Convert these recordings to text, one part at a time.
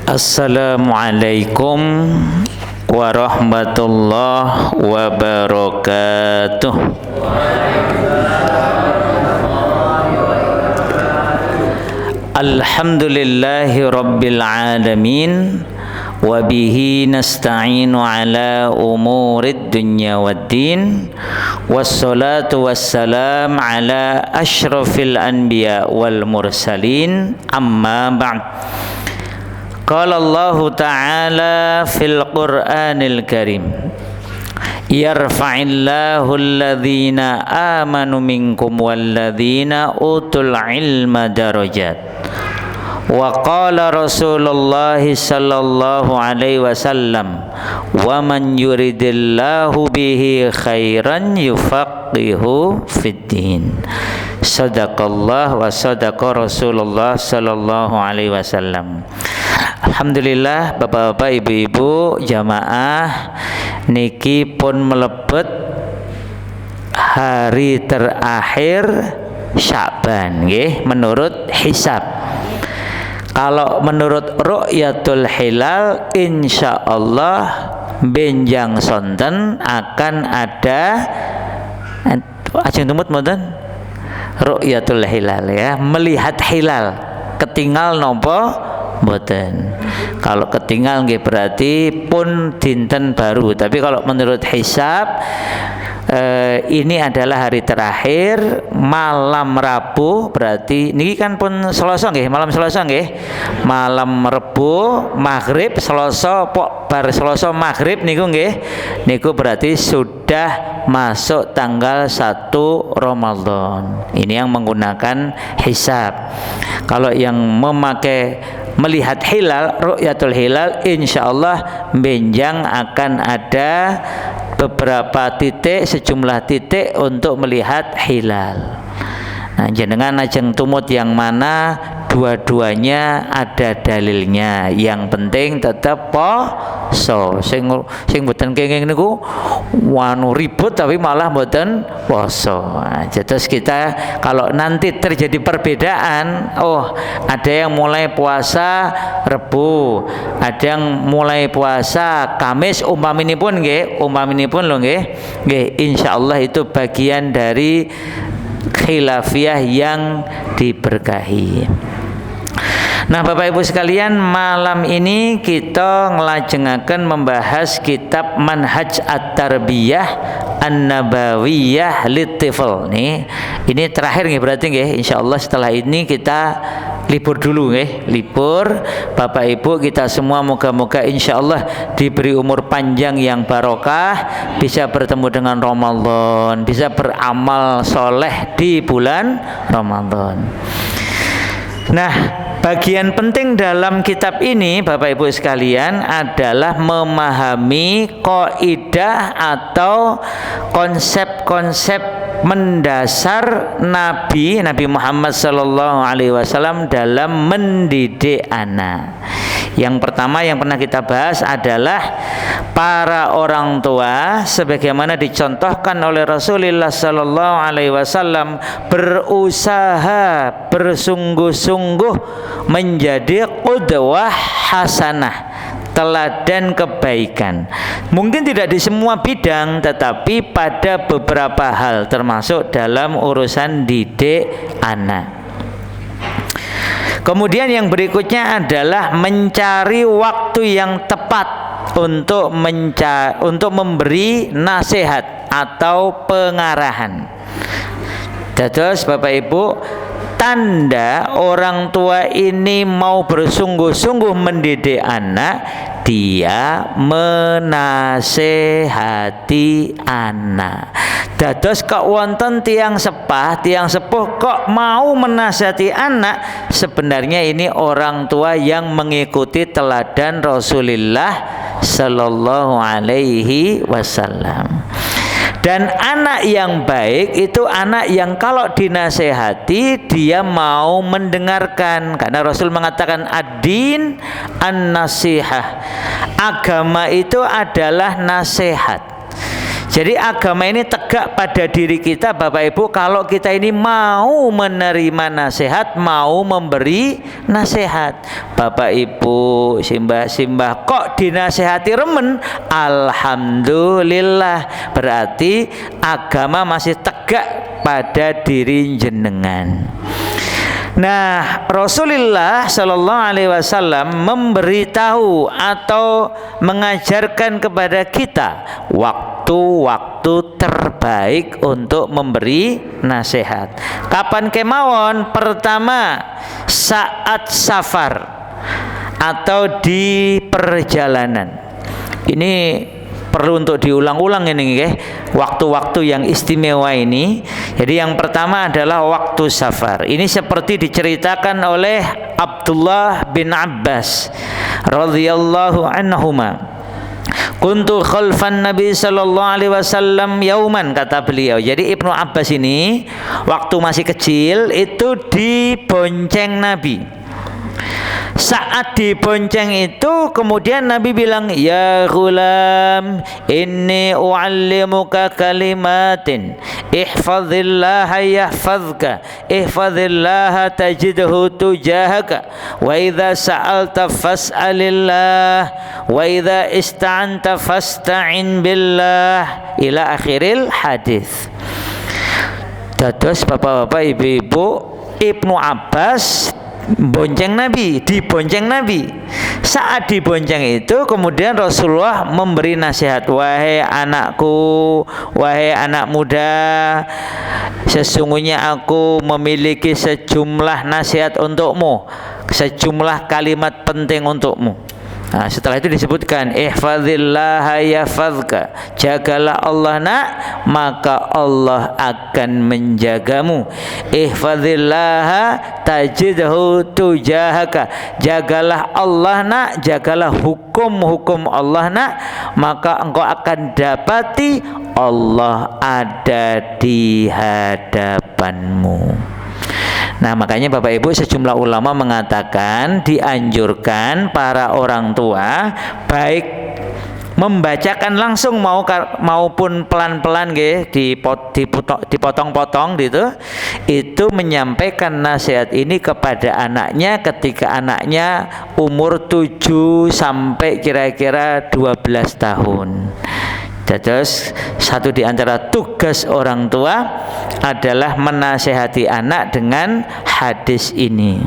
Assalamualaikum warahmatullahi wabarakatuh. Alhamdulillahi rabbil alamin, wa bihi nasta'inu ala umurid dunya waddin, wassalatu wassalam ala ashrafil anbiya wal mursalin, amma ba'd. Qala Allah ta'ala fil Qur'anil Karim, yarfa'illahu alladhina amanu minkum walladhina utul ilma darajat. Wa qala Rasulullah sallallahu alaihi wasallam, wa man yuridillahu bihi khairan yufaqihu fid din. Sadaqallah wa sadaqa Rasulullah sallallahu alaihi wasallam. Alhamdulillah, bapak-bapak, ibu-ibu, jamaah niki pun melebet hari terakhir Sya'ban nggih menurut hisab. Kalau menurut ru'yatul hilal, insyaallah benjang sonten akan ada ajeng tumut mboten ru'yatul hilal ya, melihat hilal. Ketinggal nopo mboten. Kalau ketinggal nggih berarti pun dinten baru. Tapi kalau menurut hisab ini adalah hari terakhir malam Rabu, berarti niki kan pun Selasa nggih, malam Selasa nggih. Malam Rabu maghrib Selasa pok bar Selasa maghrib niku nggih. Niku berarti sudah masuk tanggal 1 Ramadan. Ini yang menggunakan hisab. Kalau yang memakai melihat hilal, ru'yatul hilal, insyaallah benjang akan ada beberapa titik, sejumlah titik untuk melihat hilal. Nah, jenengan ajeng tumut yang mana, dua-duanya ada dalilnya. Yang penting tetap poso. Sing mboten kenging niku wanu ribut tapi malah mboten poso. Nah, terus kita kalau nanti terjadi perbedaan, ada yang mulai puasa Rebu, ada yang mulai puasa Kamis, umpaminipun lho nggih. Nggih, insyaallah itu bagian dari khilafiyah yang diberkahi. Nah, Bapak Ibu sekalian, malam ini kita ngelajengaken membahas kitab Manhaj At-Tarbiyah An-Nabawiyah Litifl. Ini terakhir nggih berarti nggih. Insyaallah setelah ini kita libur dulu nggih. Libur. Bapak Ibu kita semua moga-moga insyaallah diberi umur panjang yang barokah, bisa bertemu dengan Ramadan, bisa beramal soleh di bulan Ramadan. Nah, bagian penting dalam kitab ini Bapak Ibu sekalian adalah memahami kaidah atau konsep-konsep mendasar Nabi Muhammad sallallahu alaihi wasallam dalam mendidik anak. Yang pertama yang pernah kita bahas adalah para orang tua sebagaimana dicontohkan oleh Rasulullah sallallahu alaihi wasallam berusaha bersungguh-sungguh menjadi qudwah hasanah, teladan kebaikan. Mungkin tidak di semua bidang, tetapi pada beberapa hal termasuk dalam urusan didik anak. Kemudian yang berikutnya adalah mencari waktu yang tepat untuk memberi nasihat atau pengarahan. Terus Bapak Ibu, tanda orang tua ini mau bersungguh-sungguh mendidik anak, dia menasehati anak. Dados kok wonten tiang sepuh kok mau menasihati anak, sebenarnya ini orang tua yang mengikuti teladan Rasulullah sallallahu alaihi wasallam. Dan anak yang baik itu anak yang kalau dinasehati dia mau mendengarkan, karena Rasul mengatakan ad-din an-nasihah. Agama itu adalah nasihat. Jadi agama ini tegak pada diri kita Bapak Ibu, kalau kita ini mau menerima nasihat, mau memberi nasihat. Bapak Ibu, simbah-simbah kok dinasehati remen, alhamdulillah, berarti agama masih tegak pada diri jenengan. Nah, Rasulullah Shallallahu Alaihi Wasallam memberitahu atau mengajarkan kepada kita waktu-waktu terbaik untuk memberi nasihat. Kapan kemawon? Pertama, saat safar atau di perjalanan. Ini perlu untuk diulang-ulang ini ya, waktu-waktu yang istimewa ini. Jadi yang pertama adalah waktu safar. Ini seperti diceritakan oleh Abdullah bin Abbas radhiyallahu anhuma. Kuntu khalfan Nabi sallallahu alaihi wasallam yauman, kata beliau. Jadi Ibnu Abbas ini waktu masih kecil itu dibonceng Nabi. Saat dibonceng itu kemudian Nabi bilang, ya ghulam, inni u'allimuka kalimatin, ihfazillaha yahfazka, ihfazillaha tajidhu tujahaka, wa idza sa'alta fas'alillah, wa idza ista'anta fasta'in billah, ila akhiril hadis. Dados bapak-bapak, ibu-ibu, Ibnu Abbas bonceng Nabi, dibonceng Nabi. Saat dibonceng itu kemudian Rasulullah memberi nasihat, wahai anakku, wahai anak muda, sesungguhnya aku memiliki sejumlah nasihat untukmu, sejumlah kalimat penting untukmu. Nah, setelah itu disebutkan, ihfazillaha yahfazka, jagalah Allah nak, maka Allah akan menjagamu. Ihfazillaha tajidhu tujahaka, jagalah Allah nak, jagalah hukum-hukum Allah nak, maka engkau akan dapati Allah ada di hadapanmu. Nah, makanya Bapak Ibu, sejumlah ulama mengatakan dianjurkan para orang tua baik membacakan langsung maupun pelan-pelan dipotong-potong gitu, itu menyampaikan nasihat ini kepada anaknya ketika anaknya umur 7 sampai kira-kira 12 tahun. Terus satu di antara tugas orang tua adalah menasehati anak dengan hadis ini.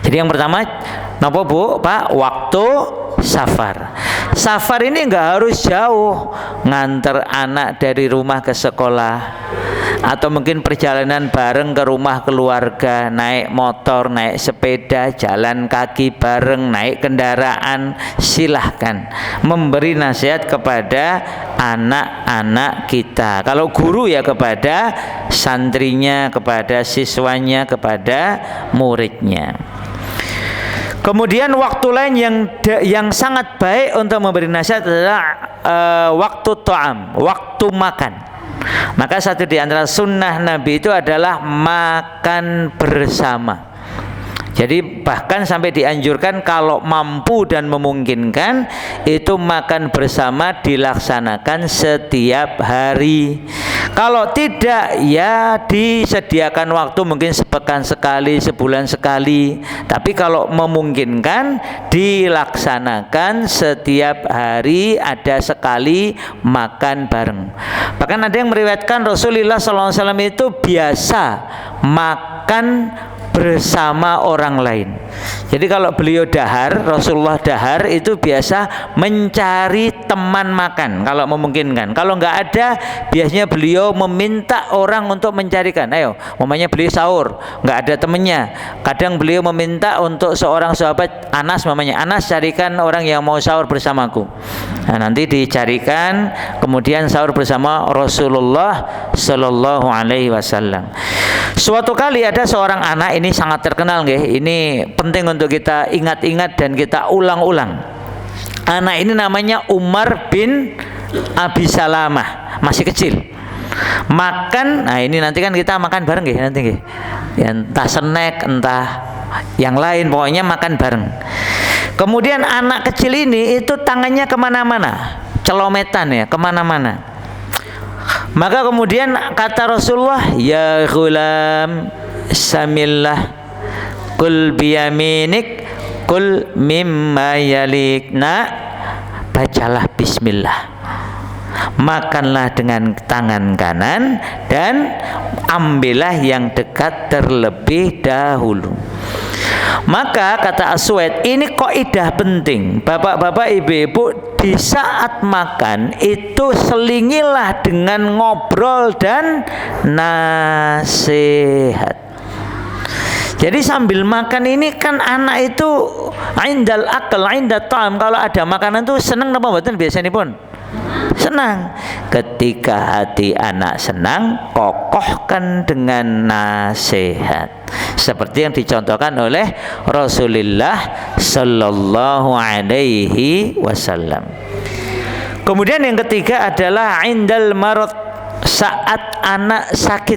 Jadi yang pertama, napa Bu, Pak? Waktu safar. Safar ini enggak harus jauh, nganter anak dari rumah ke sekolah, atau mungkin perjalanan bareng ke rumah keluarga, naik motor, naik sepeda, jalan kaki bareng, naik kendaraan, silahkan memberi nasihat kepada anak-anak kita. Kalau guru ya kepada santrinya, kepada siswanya, kepada muridnya. Kemudian waktu lain yang sangat baik untuk memberi nasihat adalah waktu ta'am, waktu makan. Maka satu di antara sunnah Nabi itu adalah makan bersama. Jadi bahkan sampai dianjurkan kalau mampu dan memungkinkan itu makan bersama dilaksanakan setiap hari. Kalau tidak ya disediakan waktu mungkin sepekan sekali, sebulan sekali. Tapi kalau memungkinkan dilaksanakan setiap hari, ada sekali makan bareng. Bahkan ada yang meriwayatkan Rasulullah SAW itu biasa makan bersama orang lain. Jadi kalau beliau dahar, Rasulullah dahar, itu biasa mencari teman makan kalau memungkinkan. Kalau nggak ada, biasanya beliau meminta orang untuk mencarikan. Ayo, umpamanya beliau sahur, nggak ada temennya. Kadang beliau meminta untuk seorang sahabat, Anas umpamanya, Anas carikan orang yang mau sahur bersamaku. Nah, nanti dicarikan, kemudian sahur bersama Rasulullah Sallallahu Alaihi Wasallam. Suatu kali ada seorang anak, ini sangat terkenal nggih. Ini penting untuk kita ingat-ingat dan kita ulang-ulang. Anak ini namanya Umar bin Abi Salamah, masih kecil. Makan, nah ini nanti kan kita makan bareng nggih nanti nggih. Ya, entah snack, entah yang lain, pokoknya makan bareng. Kemudian anak kecil ini itu tangannya kemana-mana, celometan ya, kemana-mana. Maka kemudian kata Rasulullah, ya ghulam samillah kul biyaminik kul mimma yalik. Nak, bacalah bismillah, makanlah dengan tangan kanan dan ambillah yang dekat terlebih dahulu. Maka kata Aswad, ini kaidah penting. Bapak-bapak, ibu-ibu, di saat makan itu selingilah dengan ngobrol dan nasihat. Jadi sambil makan ini kan anak itu indal akal, indat ta'am. Kalau ada makanan tuh seneng apa mboten biasanya pun? Senang. Ketika hati anak senang, kokohkan dengan nasihat. Seperti yang dicontohkan oleh Rasulullah sallallahu alaihi wasallam. Kemudian yang ketiga adalah indal marad, saat anak sakit.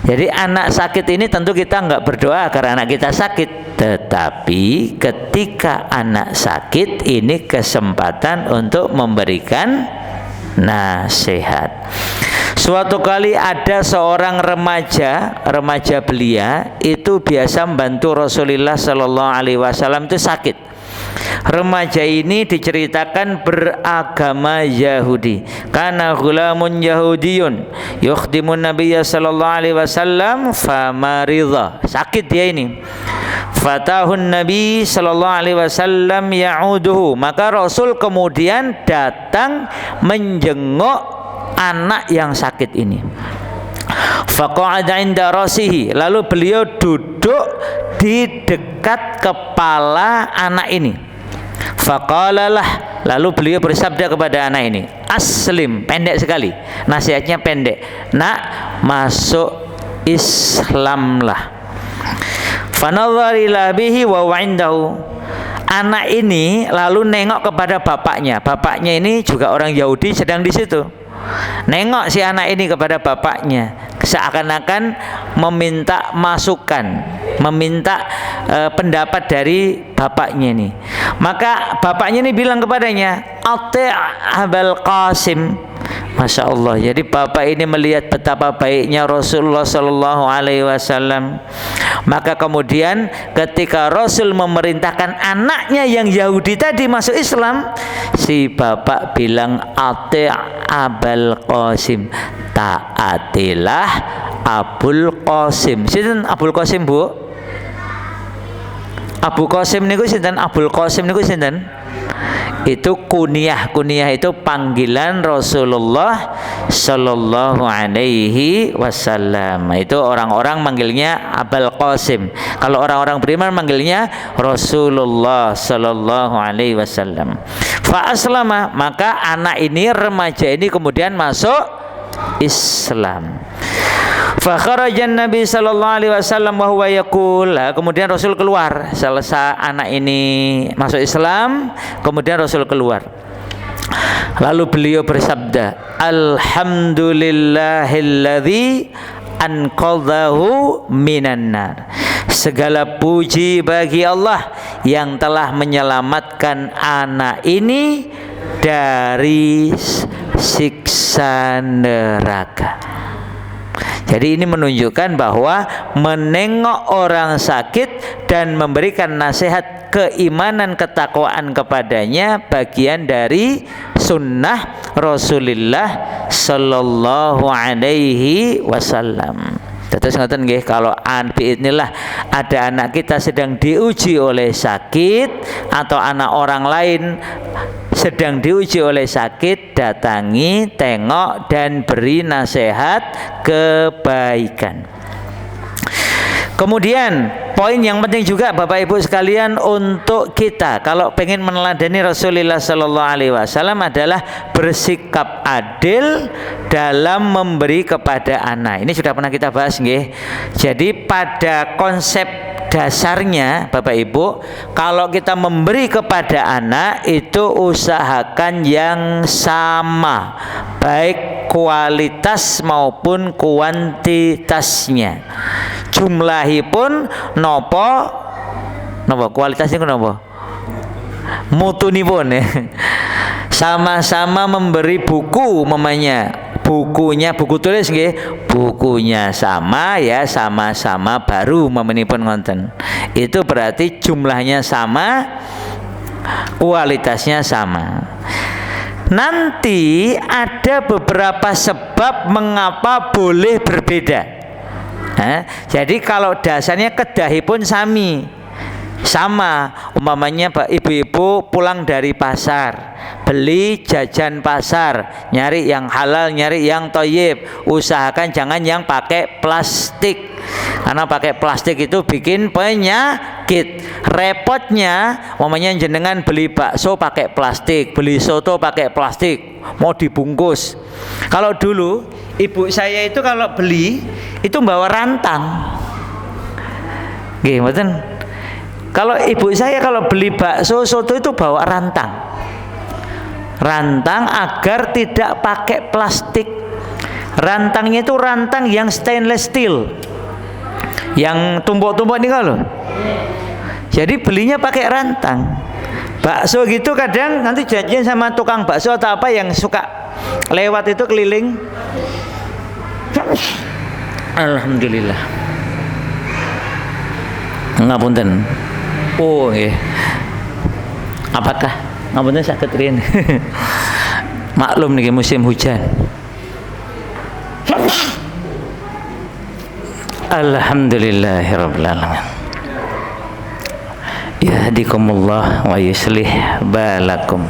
Jadi anak sakit ini tentu kita nggak berdoa karena anak kita sakit, tetapi ketika anak sakit ini kesempatan untuk memberikan nasihat. Suatu kali ada seorang remaja belia itu biasa membantu Rasulullah Sallallahu Alaihi Wasallam itu sakit. Remaja ini diceritakan beragama Yahudi. Kana ghulamun Yahudiyun yukhdimun Nabiyya sallallahu alaihi wasallam famaridha. Sakit dia ini. Fatahun Nabi sallallahu alaihi wasallam ya'uduhu. Maka Rasul kemudian datang menjenguk anak yang sakit ini. Faqa'ada 'inda rasihi. Lalu beliau duduk di dekat kepala anak ini. Faqalalah, lalu beliau bersabda kepada anak ini, aslim, pendek sekali, nasihatnya pendek. Nak, masuk Islamlah. Fanadhara ila bihi wa indahu. Anak ini lalu nengok kepada bapaknya. Bapaknya ini juga orang Yahudi sedang di situ. Nengok si anak ini kepada bapaknya, seakan-akan meminta masukan, meminta pendapat dari bapaknya ini. Maka bapaknya ini bilang kepadanya, Ati' Abul Qasim. Masya Allah. Jadi bapak ini melihat betapa baiknya Rasulullah Sallallahu Alaihi Wasallam. Maka kemudian ketika Rasul memerintahkan anaknya yang Yahudi tadi masuk Islam, si bapak bilang, Ati' Abul Qasim, taatilah Abul Qasim. Sinten Abul Qasim, Bu? Abu Qasim niku sinten? Abul Qasim niku sinten? Itu kunyah itu panggilan Rasulullah Sallallahu Alaihi Wasallam. Itu orang-orang manggilnya Abul Qasim. Kalau orang-orang beriman manggilnya Rasulullah Sallallahu Alaihi Wasallam. Fa aslama, maka anak ini, remaja ini kemudian masuk Islam. Fa kharajan Nabi sallallahu alaihi wasallam wa huwa yaqul. Kemudian Rasul keluar, selesai anak ini masuk Islam, kemudian Rasul keluar. Lalu beliau bersabda, alhamdulillahilladzi anqadhahu minan nar. Segala puji bagi Allah yang telah menyelamatkan anak ini dari siksa neraka. Jadi ini menunjukkan bahwa menengok orang sakit dan memberikan nasihat keimanan, ketakwaan kepadanya bagian dari sunnah Rasulullah Sallallahu Alaihi Wasallam. Terus ngoten nggih, kalau biidznillah ada anak kita sedang diuji oleh sakit atau anak orang lain sedang diuji oleh sakit, datangi, tengok dan beri nasihat kebaikan. Kemudian poin yang penting juga Bapak Ibu sekalian untuk kita kalau pengen meneladani Rasulullah Sallallahu Alaihi Wasallam adalah bersikap adil dalam memberi kepada anak. Ini sudah pernah kita bahas nggih. Jadi pada konsep dasarnya Bapak Ibu, kalau kita memberi kepada anak itu usahakan yang sama, baik kualitas maupun kuantitasnya. Jumlahipun nopo kualitasnya nopo mutunipun ya. Sama-sama memberi buku mamanya buku tulis nggih, bukunya sama ya, sama-sama baru memenipun ngonten. Itu berarti jumlahnya sama, kualitasnya sama. Nanti ada beberapa sebab mengapa boleh berbeda. Jadi kalau dasarnya kedahipun sama, umpamanya ibu-ibu pulang dari pasar, beli jajan pasar, nyari yang halal, nyari yang thayyib, usahakan jangan yang pakai plastik, karena pakai plastik itu bikin penyakit. Repotnya umpamanya jenengan beli bakso pakai plastik, beli soto pakai plastik, mau dibungkus. Kalau dulu ibu saya itu kalau beli itu bawa rantang, nggih mboten. Kalau ibu saya kalau beli bakso soto itu bawa rantang agar tidak pakai plastik. Rantangnya itu rantang yang stainless steel, yang tumpuk-tumpuk ini kalau. Jadi belinya pakai rantang. Bakso gitu kadang nanti janjian sama tukang bakso atau apa yang suka lewat itu keliling. Alhamdulillah. Ngapunten. Oh nggih. Apakah ngapunten saged riyen? Maklum niki musim hujan. Alhamdulillahirabbil alamin. Yahdikumullah wa yuslih balakum.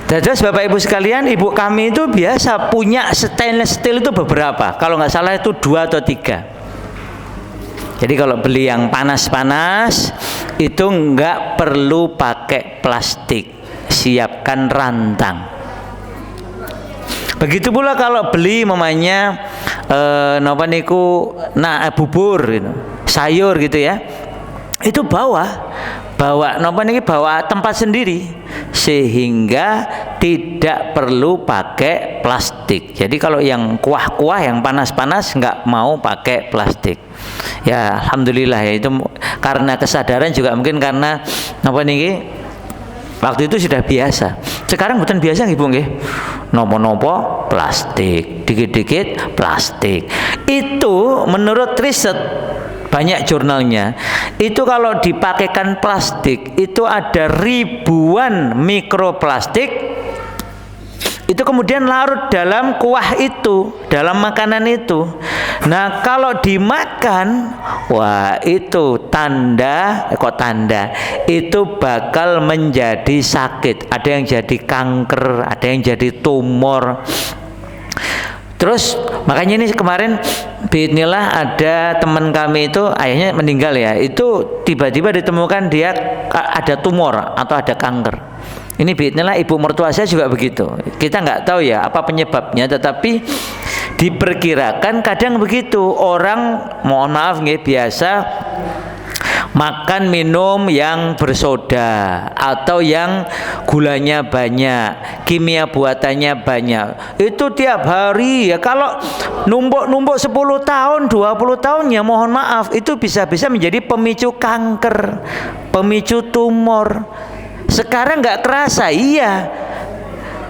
Terus Bapak Ibu sekalian, ibu kami itu biasa punya stainless steel itu beberapa. Kalau nggak salah itu 2 atau 3. Jadi kalau beli yang panas-panas itu nggak perlu pakai plastik, siapkan rantang. Begitu pula kalau beli mamanya napa niku bubur gitu, sayur gitu ya. Itu bawa napa niki bawa tempat sendiri sehingga tidak perlu pakai plastik. Jadi kalau yang kuah-kuah yang panas-panas nggak mau pakai plastik. Ya alhamdulillah ya, itu karena kesadaran juga mungkin karena apa niki waktu itu sudah biasa. Sekarang bukan biasa nggih Bu nggih. Nopo-nopo plastik, dikit-dikit plastik. Itu menurut riset banyak jurnalnya, itu kalau dipakaikan plastik itu ada ribuan mikroplastik, itu kemudian larut dalam kuah itu, dalam makanan itu. Nah kalau dimakan, wah itu tanda itu bakal menjadi sakit. Ada yang jadi kanker, ada yang jadi tumor. Terus makanya ini kemarin bismillah ada teman kami itu ayahnya meninggal ya, itu tiba-tiba ditemukan dia ada tumor atau ada kanker. Ini bismillah ibu mertua saya juga begitu. Kita nggak tahu ya apa penyebabnya, tetapi diperkirakan kadang begitu orang, mohon maaf nggih, biasa makan minum yang bersoda atau yang gulanya banyak, kimia buatannya banyak, itu tiap hari ya kalau numpuk 10 tahun 20 tahun ya mohon maaf itu bisa-bisa menjadi pemicu kanker, pemicu tumor. Sekarang nggak kerasa, iya,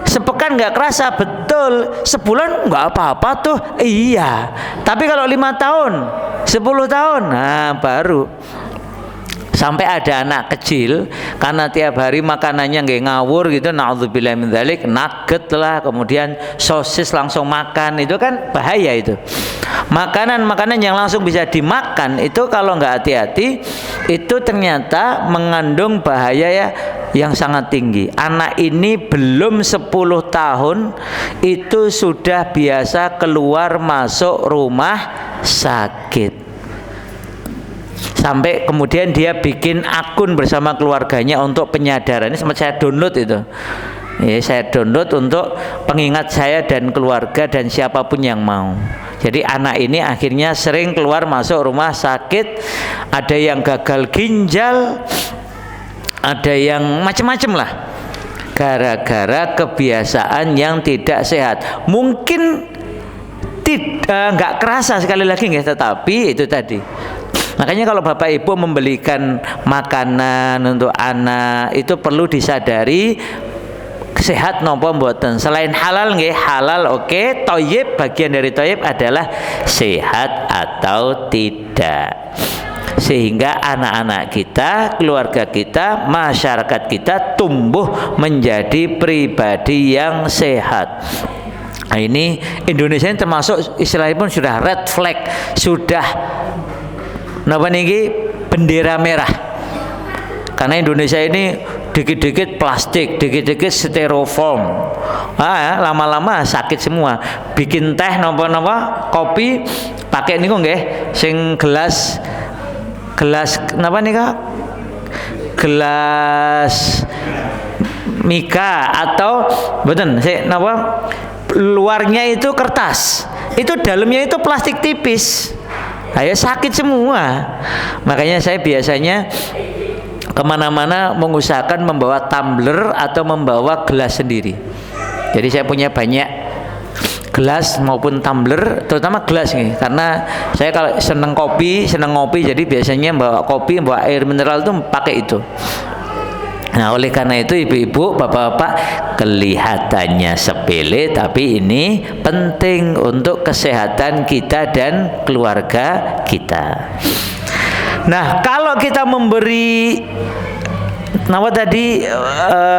sepekan nggak kerasa, betul, sebulan nggak apa-apa tuh, iya, tapi kalau 5 tahun 10 tahun nah baru. Sampai ada anak kecil karena tiap hari makanannya nggak ngawur gitu, naudzubillah min dzalik, nugget lah, kemudian sosis langsung makan, itu kan bahaya itu. Makanan yang langsung bisa dimakan itu kalau nggak hati-hati itu ternyata mengandung bahaya ya yang sangat tinggi. Anak ini belum 10 tahun itu sudah biasa keluar masuk rumah sakit. Sampai kemudian dia bikin akun bersama keluarganya untuk penyadaran. Ini sempat saya download itu. Ya, saya download untuk pengingat saya dan keluarga dan siapapun yang mau. Jadi anak ini akhirnya sering keluar masuk rumah sakit. Ada yang gagal ginjal, ada yang macam-macam lah. Gara-gara kebiasaan yang tidak sehat. Mungkin nggak kerasa sekali lagi nggih, tetapi itu tadi. Makanya kalau Bapak Ibu membelikan makanan untuk anak itu perlu disadari sehat napa mboten. Selain halal nggih, halal oke, thayyib bagian dari thayyib adalah sehat atau tidak. Sehingga anak-anak kita, keluarga kita, masyarakat kita tumbuh menjadi pribadi yang sehat. Nah, ini Indonesia ini termasuk istilahnya pun sudah red flag, sudah napa niki bendera merah. Karena Indonesia ini dikit-dikit plastik, dikit-dikit styrofoam. Lama-lama sakit semua. Bikin teh napa kopi pakai niku nggih sing gelas napa nika? Gelas mika atau mboten sik napa? Luarnya itu kertas. Itu dalamnya itu plastik tipis. Ayo sakit semua. Makanya saya biasanya kemana-mana mengusahakan membawa tumbler atau membawa gelas sendiri. Jadi saya punya banyak gelas maupun tumbler, terutama gelas nih, karena saya kalau seneng ngopi, jadi biasanya bawa kopi, bawa air mineral itu pakai itu. Nah, oleh karena itu ibu-ibu, bapak-bapak, kelihatannya sepele tapi ini penting untuk kesehatan kita dan keluarga kita. Nah, kalau kita memberi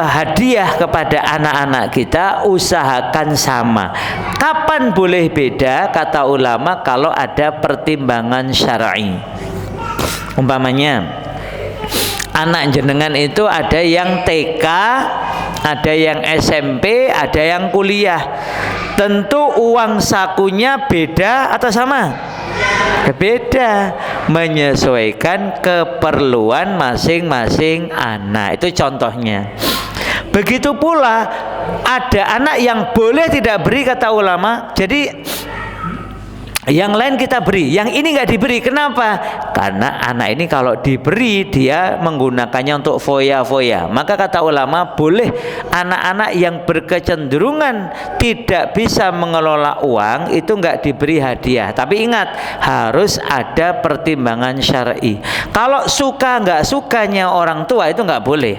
hadiah kepada anak-anak kita, usahakan sama. Kapan boleh beda? Kata ulama, kalau ada pertimbangan syar'i. Umpamanya anak jenengan itu ada yang TK, ada yang SMP, ada yang kuliah. Tentu uang sakunya beda atau sama? Beda, menyesuaikan keperluan masing-masing anak. Itu contohnya. Begitu pula ada anak yang boleh tidak beri, kata ulama. Jadi yang lain kita beri, yang ini nggak diberi. Kenapa? Karena anak ini kalau diberi dia menggunakannya untuk foya-foya. Maka kata ulama, boleh anak-anak yang berkecenderungan tidak bisa mengelola uang itu nggak diberi hadiah. Tapi ingat, harus ada pertimbangan syar'i. Kalau suka nggak sukanya orang tua itu nggak boleh.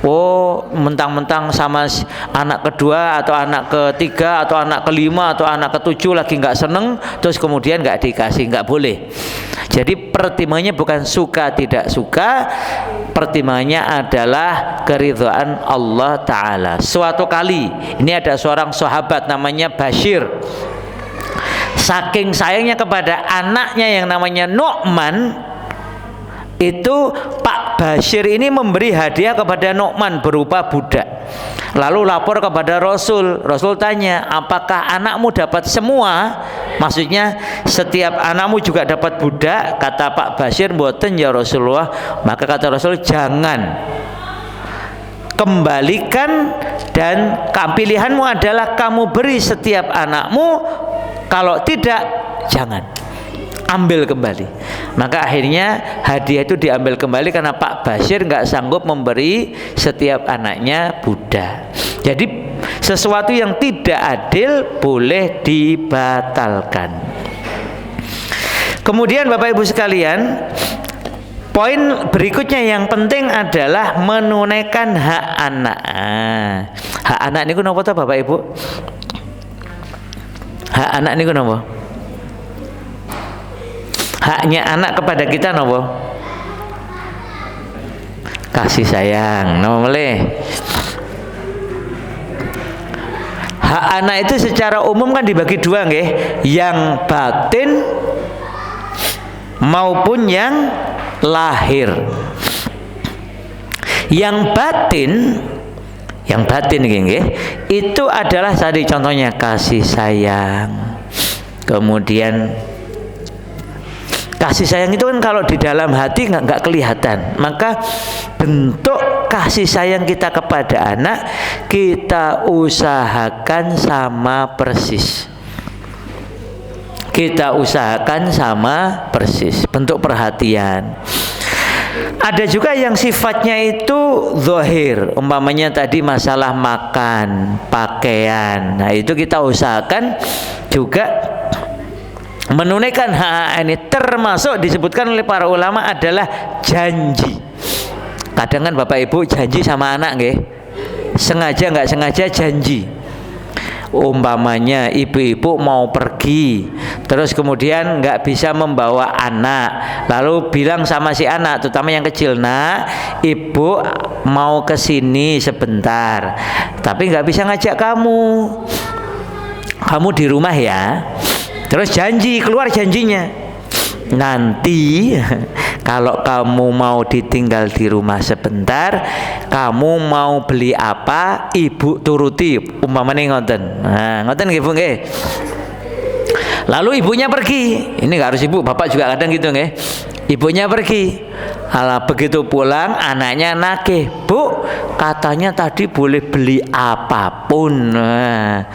Oh, mentang-mentang sama anak kedua atau anak ketiga atau anak kelima atau anak ketujuh lagi nggak seneng, terus kemudian nggak dikasih, nggak boleh. Jadi pertimbangannya bukan suka tidak suka, pertimbangannya adalah keridhaan Allah Ta'ala. Suatu kali, ini ada seorang sahabat namanya Bashir. Saking sayangnya kepada anaknya yang namanya Nu'man, itu Pak Bashir ini memberi hadiah kepada Nu'man berupa budak. Lalu lapor kepada Rasul. Rasul tanya, apakah anakmu dapat semua? Maksudnya setiap anakmu juga dapat budak? Kata Pak Bashir, mboten ya Rasulullah. Maka kata Rasul, jangan, kembalikan, dan pilihanmu adalah kamu beri setiap anakmu. Kalau tidak, jangan, ambil kembali. Maka akhirnya hadiah itu diambil kembali karena Pak Bashir nggak sanggup memberi setiap anaknya budak. Jadi sesuatu yang tidak adil boleh dibatalkan. Kemudian Bapak Ibu sekalian, poin berikutnya yang penting adalah menunaikan hak anak. Hak anak niku napa ta Bapak Ibu? Hak anak niku napa? Haknya anak kepada kita nopo? Kasih sayang. Nopo meleh? Hak anak itu secara umum kan dibagi dua nggih, yang batin maupun yang lahir. Yang batin nggih, itu adalah tadi contohnya kasih sayang. Kemudian kasih sayang itu kan kalau di dalam hati nggak kelihatan. Maka bentuk kasih sayang kita kepada anak kita usahakan sama persis. Kita usahakan sama persis bentuk perhatian. Ada juga yang sifatnya itu zahir, umpamanya tadi masalah makan, pakaian. Nah, itu kita usahakan juga menunaikan hak ini, termasuk disebutkan oleh para ulama adalah janji. Kadang kan Bapak Ibu janji sama anak nggih. sengaja nggak sengaja janji. Umpamanya ibu-ibu mau pergi, terus kemudian nggak bisa membawa anak, lalu bilang sama si anak, terutama yang kecil, nak, ibu mau ke sini sebentar, tapi nggak bisa ngajak kamu di rumah ya. Terus janji, keluar janjinya. Nanti kalau kamu mau ditinggal di rumah sebentar, kamu mau beli apa, ibu turuti, umpamanya ngoten. Nah, ngoten nggih Bu nggih. Lalu ibunya pergi. Ini nggak harus ibu, bapak juga kadang gitu nggih. Ibunya pergi. Alah, begitu pulang anaknya nagih, Bu, katanya tadi boleh beli apapun. Nah,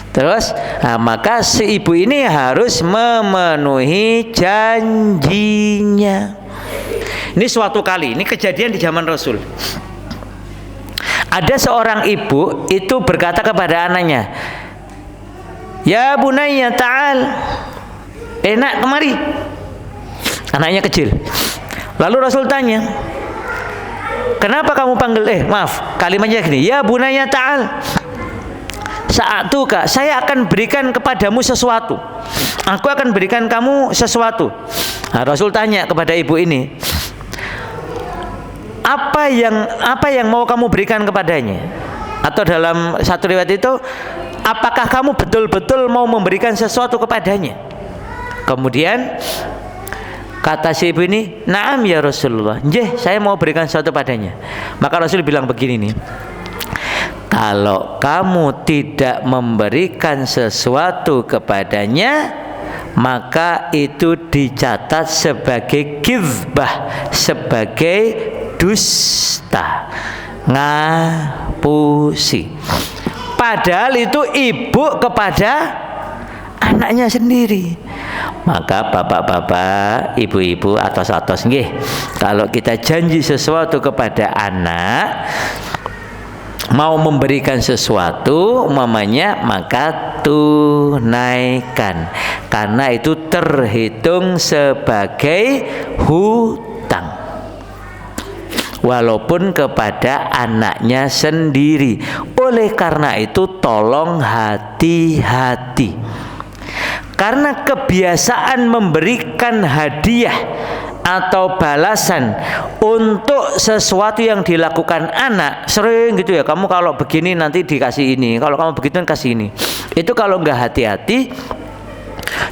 terus, maka si ibu ini harus memenuhi janjinya. Ini suatu kali, ini kejadian di zaman Rasul. Ada seorang ibu itu berkata kepada anaknya, ya bunayya ta'al, enak kemari. Anaknya kecil. Lalu Rasul tanya, kenapa kamu panggil, maaf, kalimatnya gini, ya bunayya ta'al, Sa'atuka, saya akan berikan kepadamu sesuatu. Aku akan berikan kamu sesuatu. Nah, Rasul tanya kepada ibu ini, apa yang mau kamu berikan kepadanya? Atau dalam satu riwayat itu, apakah kamu betul-betul mau memberikan sesuatu kepadanya? Kemudian kata si ibu ini, na'am ya Rasulullah, nggih, saya mau berikan sesuatu padanya. Maka Rasul bilang begini nih, kalau kamu tidak memberikan sesuatu kepadanya, maka itu dicatat sebagai kizbah, sebagai dusta, ngapusi. Padahal itu ibu kepada anaknya sendiri. Maka bapak-bapak, ibu-ibu, atos-atos nggih, kalau kita janji sesuatu kepada anak, mau memberikan sesuatu umpamanya, maka tunaikan, karena itu terhitung sebagai hutang, walaupun kepada anaknya sendiri. Oleh karena itu tolong hati-hati, karena kebiasaan memberikan hadiah atau balasan untuk sesuatu yang dilakukan anak sering gitu ya, kamu kalau begini nanti dikasih ini, kalau kamu begitu kasih ini. Itu kalau nggak hati-hati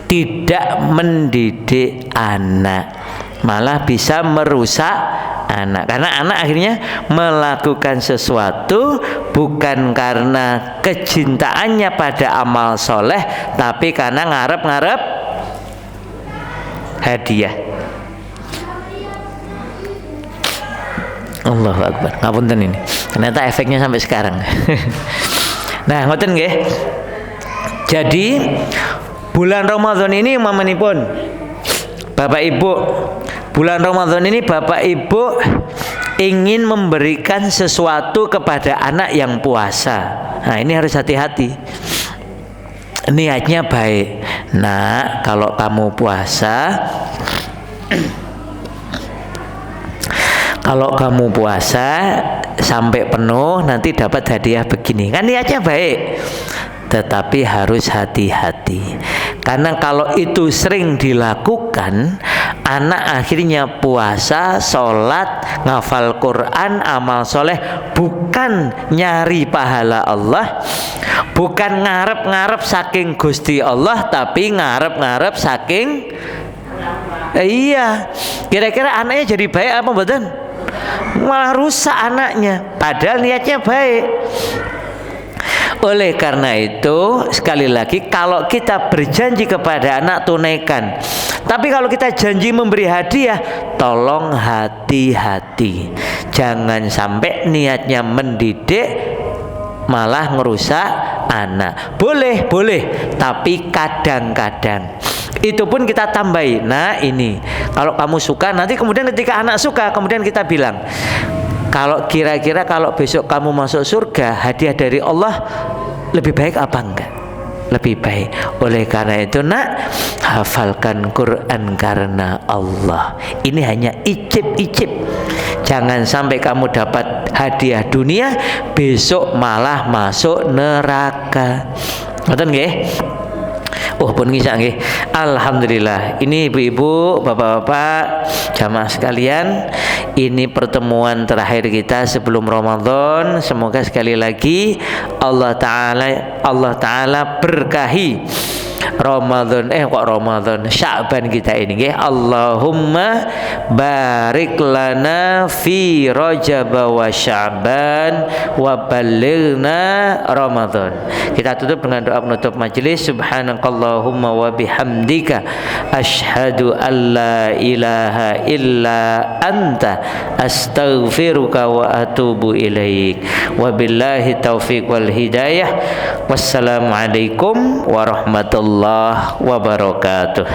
tidak mendidik anak, malah bisa merusak anak, karena anak akhirnya melakukan sesuatu bukan karena kecintaannya pada amal soleh, tapi karena ngarep-ngarep hadiah. Allahu Akbar, ngapunten ini. Ternyata efeknya sampai sekarang. Nah, ngoten nggih. Jadi bulan Ramadan ini mamanipun Bapak Ibu, bulan Ramadan ini Bapak Ibu ingin memberikan sesuatu kepada anak yang puasa. Nah, ini harus hati-hati. Niatnya baik. Nah, kalau kamu puasa, kalau kamu puasa sampai penuh nanti dapat hadiah begini, kan niatnya baik. Tetapi harus hati-hati, karena kalau itu sering dilakukan, anak akhirnya puasa, sholat, ngafal Quran, amal soleh, bukan nyari pahala Allah, bukan ngarep-ngarep saking Gusti Allah, tapi ngarep-ngarep saking iya. Kira-kira anaknya jadi baik apa mboten? Malah rusak anaknya, padahal niatnya baik. Oleh karena itu, sekali lagi, kalau kita berjanji kepada anak, tunaikan. Tapi kalau kita janji memberi hadiah, tolong hati-hati, jangan sampai niatnya mendidik malah ngerusak anak. Boleh, tapi kadang-kadang itu pun kita tambahi. Nah, ini kalau kamu suka, nanti kemudian ketika anak suka, kemudian kita bilang, kalau kira-kira kalau besok kamu masuk surga, hadiah dari Allah lebih baik apa enggak? Lebih baik. Oleh karena itu, nak, hafalkan Quran karena Allah. Ini hanya icip-icip. Jangan sampai kamu dapat hadiah dunia, besok malah masuk neraka. Ngoten nggih? Oh pun ngisak nggih. Alhamdulillah. Ini ibu-ibu, bapak-bapak, jamaah sekalian, ini pertemuan terakhir kita sebelum Ramadan. Semoga sekali lagi Allah Ta'ala berkahi Ramadan Sya'ban kita ini nggih. Allahumma barik lana fi Rajab wa Sya'ban wa ballighna Ramadan. Kita tutup dengan doa penutup majelis. Subhanakallahumma wa bihamdika asyhadu an la ilaha illa anta astaghfiruka wa atubu ilaik. Wabillahi taufiq wal hidayah. Wassalamualaikum warahmatullahi wabarakatuh.